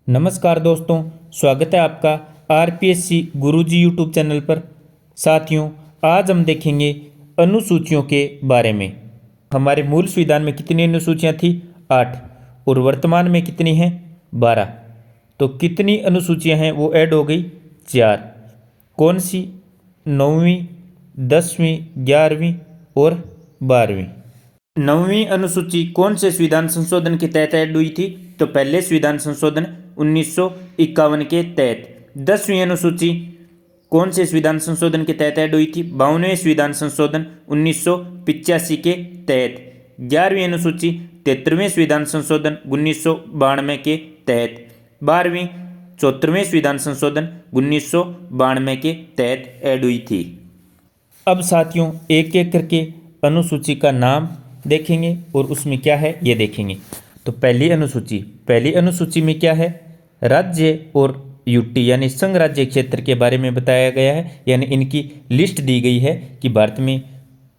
नमस्कार दोस्तों, स्वागत है आपका आरपीएससी गुरुजी यूट्यूब चैनल पर। साथियों, आज हम देखेंगे अनुसूचियों के बारे में। हमारे मूल संविधान में कितनी अनुसूचियां थी? 8। और वर्तमान में कितनी हैं? 12। तो कितनी अनुसूचियां हैं वो ऐड हो गई? 4। कौन सी? 9वीं, 10वीं, 11वीं और 12वीं। 9वीं अनुसूची कौन से संविधान संशोधन के तहत ऐड हुई थी? तो पहले संविधान संशोधन 1951 के तहत। 10वीं अनुसूची कौन से संविधान संशोधन के तहत ऐड हुई थी? 52वें संविधान संशोधन 1985 के तहत। 11वीं अनुसूची 73वें संविधान संशोधन 1992 के तहत। 12वीं 74वें संविधान संशोधन 1992 के तहत ऐड हुई थी। अब साथियों, एक एक करके अनुसूची का नाम देखेंगे और उसमें क्या है ये देखेंगे। तो पहली अनुसूची में क्या है? राज्य और यूटी यानी संघ राज्य क्षेत्र के बारे में बताया गया है, यानी इनकी लिस्ट दी गई है कि भारत में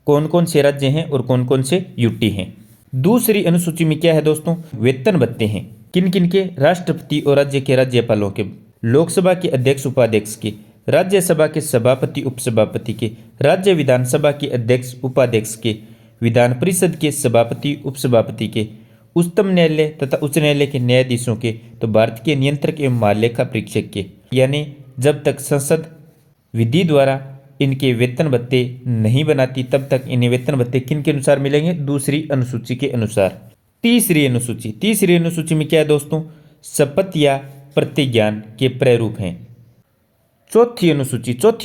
कौन कौन से राज्य हैं और कौन कौन से यूटी हैं। दूसरी अनुसूची में क्या है दोस्तों? वेतन भत्ते हैं। किन किन के? राष्ट्रपति और राज्य के राज्यपालों के, लोकसभा के अध्यक्ष उपाध्यक्ष के, राज्यसभा के सभापति उपसभापति के, राज्य विधानसभा के अध्यक्ष उपाध्यक्ष के, विधान परिषद के सभापति उपसभापति के, उच्चतम न्यायालय तथा उच्च न्यायालय के न्यायाधीशों के, तो भारत के नियंत्रक एवं महालेखा परीक्षक के। यानी जब तक संसद विधि द्वारा इनके वेतन भत्ते नहीं बनाती तब तक इन्हें वेतन भत्ते किन के अनुसार मिलेंगे? दूसरी अनुसूची के अनुसार। तीसरी अनुसूची में क्या है दोस्तों? शपथ या प्रतिज्ञान के प्रारूप हैं। चौथी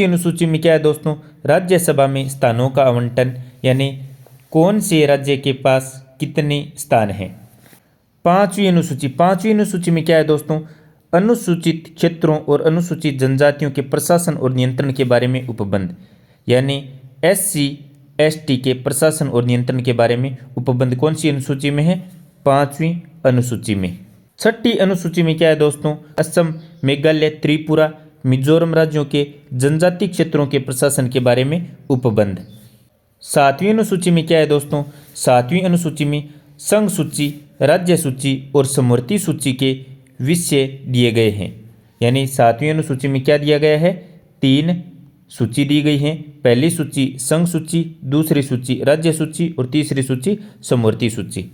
अनुसूची में क्या है दोस्तों? राज्यसभा में स्थानों का आवंटन, यानी कौन से राज्य के पास कितने स्थान हैं। पांचवी अनुसूची में क्या है दोस्तों? अनुसूचित क्षेत्रों और अनुसूचित जनजातियों के प्रशासन और नियंत्रण के बारे में उपबंध, यानी SC ST के प्रशासन और नियंत्रण के बारे में उपबंध कौन सी अनुसूची में है? 5वीं अनुसूची में। छठी अनुसूची में क्या है दोस्तों? असम, मेघालय, त्रिपुरा, मिजोरम राज्यों के जनजाति क्षेत्रों के प्रशासन के बारे में उपबंध। 7वीं अनुसूची में क्या है दोस्तों? 7वीं अनुसूची में संघ सूची, राज्य सूची और समवर्ती सूची के विषय दिए गए हैं। यानी 7वीं अनुसूची में क्या दिया गया है? 3 सूची दी गई हैं। पहली सूची संघ सूची, दूसरी सूची राज्य सूची और तीसरी सूची समवर्ती सूची।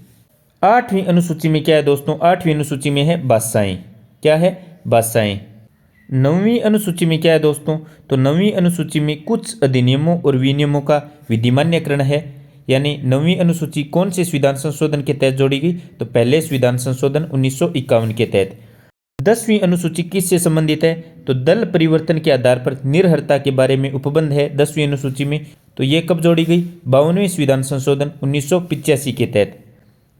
8वीं अनुसूची में क्या है दोस्तों? 8वीं अनुसूची में है भाषाएं। क्या है? भाषाएं। 9वीं अनुसूची में क्या है दोस्तों? तो 9वीं अनुसूची में कुछ अधिनियमों और विनियमों का विधिमान्यकरण है। यानी 9वीं अनुसूची कौन से संविधान संशोधन के तहत जोड़ी गई? तो पहले संविधान संशोधन 1951 के तहत। 10वीं अनुसूची किससे संबंधित है? तो दल परिवर्तन के आधार पर निर्भरता के बारे में उपबंध है 10वीं अनुसूची में। तो ये कब जोड़ी गई? 52वें संविधान संशोधन 1985 के तहत।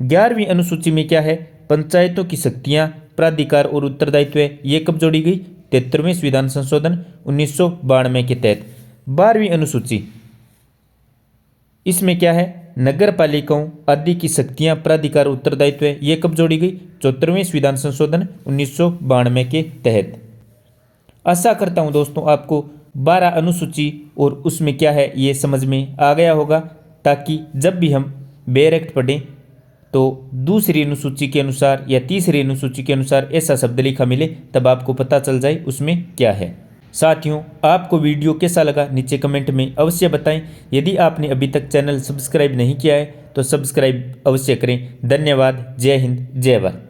11वीं अनुसूची में क्या है? पंचायतों की शक्तियां, प्राधिकार और उत्तरदायित्व। ये कब जोड़ी गई? 73वें संविधान संशोधन 1992 के तहत। 12वीं अनुसूची, इसमें क्या है? नगर पालिकाओं आदि की शक्तियां, प्राधिकार, उत्तरदायित्व। ये कब जोड़ी गई? 74वें संविधान संशोधन 1992 के तहत। आशा करता हूं दोस्तों आपको 12 अनुसूची और उसमें क्या है ये समझ में आ गया होगा, ताकि जब भी हम बेयर एक्ट पढ़ें तो दूसरी अनुसूची के अनुसार या तीसरी अनुसूची के अनुसार ऐसा शब्द लिखा मिले, तब आपको पता चल जाए उसमें क्या है। साथियों, आपको वीडियो कैसा लगा नीचे कमेंट में अवश्य बताएं। यदि आपने अभी तक चैनल सब्सक्राइब नहीं किया है तो सब्सक्राइब अवश्य करें। धन्यवाद। जय हिंद, जय भारत।